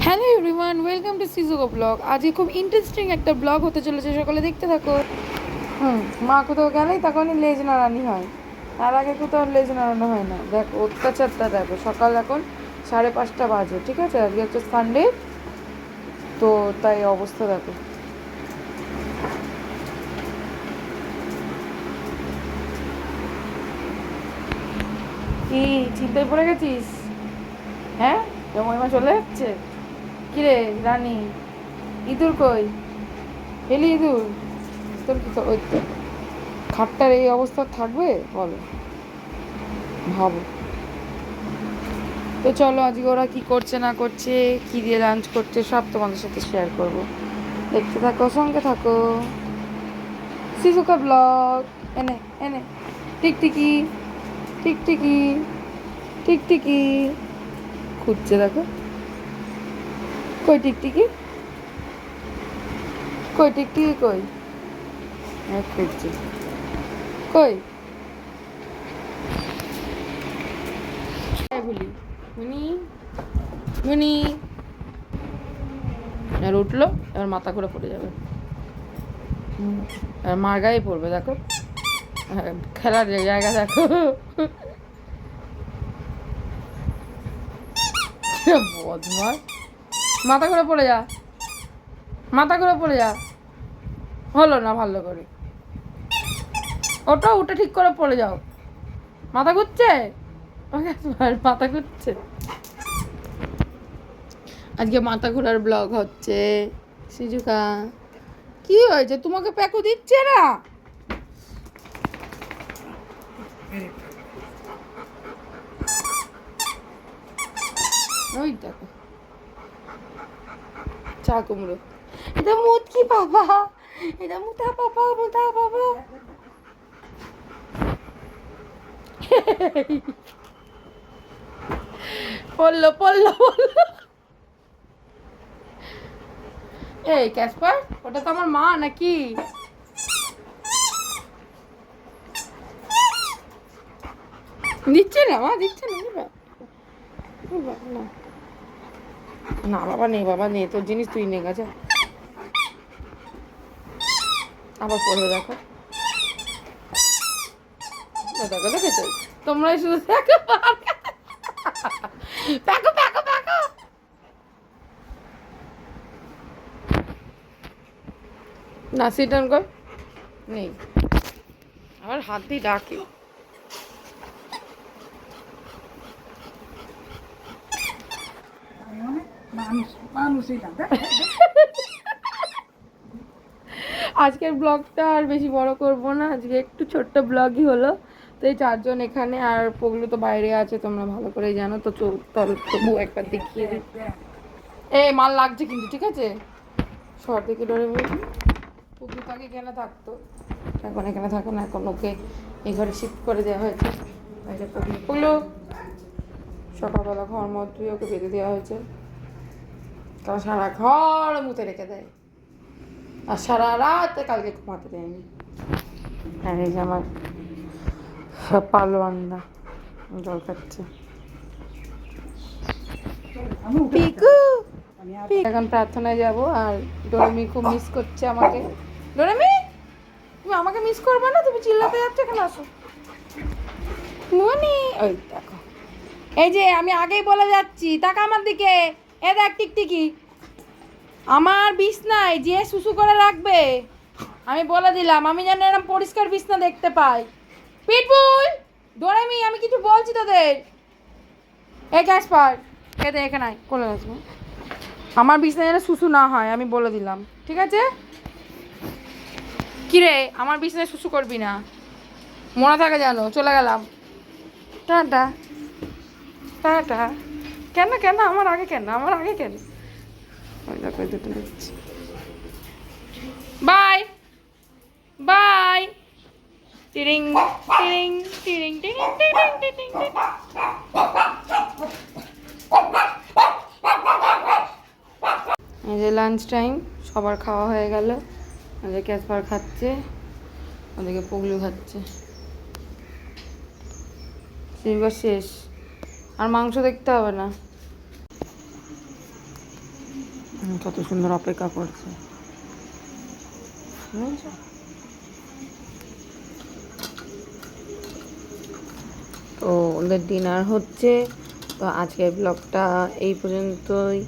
Hello everyone, welcome to Shizuko blog. আজকে খুব interesting একটা ব্লগ হতে চলেছে, সকালে দেখতে থাকো। মা কোথাও গেলেই তখনই লেজ নাড়ানি হয়, তার আগে কোথাও লেজ নাড়ানো হয় না। দেখো অত্যাচারটা, দেখো সকাল এখন 5:30 বাজে, ঠিক আছে? আজকে হচ্ছে সানডে, তো তাই অবস্থা দেখো। কি চিন্তায় পড়ে গেছিস? হ্যাঁ, জমইমা চলে যাচ্ছে। কিরে রানী, ইঁদুর কই? এলি ইঁদুর? তোর কি ওই তো খাটটার এই অবস্থা থাকবে বলো, ভাবো তো। চলো আজকে ওরা কি করছে না করছে, কি দিয়ে লাঞ্চ করছে, সব তোমাদের সাথে শেয়ার করব। দেখতে থাকো, সঙ্গে থাকো। Shizuka blog. এনে এনে টিকটিকি, টিকটিকি, টিকটিকি খুঁজছে, দেখো কই টিকটিকি, কই টিকটিকি কই? খুঁজছে কই? বলি মুনি, মুনি। আর উঠলো, এবার মাথা করে পড়ে যাবে, আর মার গায়ে পড়বে। দেখো খেলার জায়গা দেখো, বদমাস। মাথা করে পড়ে যা, মাথা করে পড়ে যা। হলো না ভালো করে, ওটা উঠে ঠিক করে পড়ে যাও। মাথা ঘুরছে, মাথা ঘুরছে। আজকে মাথা ঘোরার ব্লগ হচ্ছে। সিজুকা কি হয়েছে, তোমাকে প্যাকু দিচ্ছে না? ওই দেখো চা কুমড়ো, এটা মুদ কি বাবা, এটা মুথা বাবা, মুথা বাবা। পড়লো পড়লো পড়লো। এই ক্যাসপার, ওটা তো আমার মা নাকি? দিচ্ছে না মা, দিচ্ছে না। না না বাবা নেই, বাবা নেই, তোর জিনিস তুই নে গেছে। আবার পড়বে, দেখো দেখো দেখেছো, তোমরাই শুধু দেখো। Phaco phaco phaco. না সিটান কর, নেই। আবার হাত দিয়ে ডাকে। আজকের ব্লগটা আর বেশি বড় করব না, আজকে একটু ছোট্ট ব্লগই হলো। তো এই 4জন এখানে, আর পগলু তো বাইরে আছে, তোমরা ভালো করেই জানো। তো তবু একবার দেখিয়ে দিই। এই মাল লাগছে কিন্তু, ঠিক আছে? শহর থেকে ডরে পগলু তো আগে এখানে থাকতো, এখন এখানে থাকে না, এখন ওকে এই ঘরে শিফট করে দেওয়া হয়েছে। পগলু সকালবেলা ঘর মধ্যে ওকে বেঁধে দেওয়া হয়েছে, কারণ সারা ঘর মুতে রেখে দেয়, আর সারা রাত কালকে ঘুমাতে দেয়নি। আর এই যে আমার পালোয়ানরা জল খাচ্ছে। এখন প্রার্থনায় যাব, আর ডোরেমি খুব মিস করছে আমাকে। ডোরেমি, তুমি আমাকে মিস করবে না? তুমি চিল্লাতে যাচ্ছ কেন? আসো মনি, ওই দেখো, এই যে আমি আগেই বলে যাচ্ছি, তাকা আমার দিকে। এ দেখ টিকটিকি, আমার বিছনায় যে শুশু করে রাখবে, আমি বলে দিলাম, আমি যেন এরকম পরিষ্কার বিছনা দেখতে পাই। পিটবুল, ডোরেমি, আমি কিছু বলছি তোদের। এই ক্যাসপার, এতে এখানে আয়, কোলে আসবো। আমার বিছনায় যেন শুশু না হয়, আমি বলে দিলাম, ঠিক আছে? কিরে, আমার বিছনায় শুশু করবি না, মনে থাকে জানো। চলে গেলাম, টাটা টাটা। কেন কেন আমার আগে, কেন আমার আগে, কেন? Bye bye. টিরিং টিরিং টিরিং টিরিং টিরিং টিরিং টিরিং। এই যে লাঞ্চ টাইম, সবার খাওয়া হয়ে গেল। ওদের ক্যাসপার খাচ্ছে, ওদেরকে পগলু খাচ্ছে। সিলভার শেষ, আর মাংস দেখতে হবে না। কত সুন্দর অপেক্ষা করছে। বুঝেছো? তো ওদের ডিনার হচ্ছে। তো আজকের ব্লগটা এই পর্যন্তই।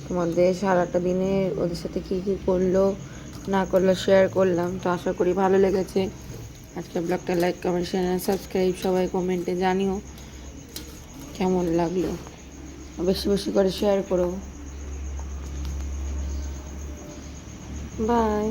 তোমাদের সারাটা দিনে ওদের সাথে কী কী করলো না করলো শেয়ার করলাম। তো আশা করি ভালো লেগেছে। আজকের ব্লগটা লাইক কমেন্ট শেয়ার সাবস্ক্রাইব সবাই কমেন্টে জানিও কেমন লাগলো। বেশি বেশি করে শেয়ার করো। বাই।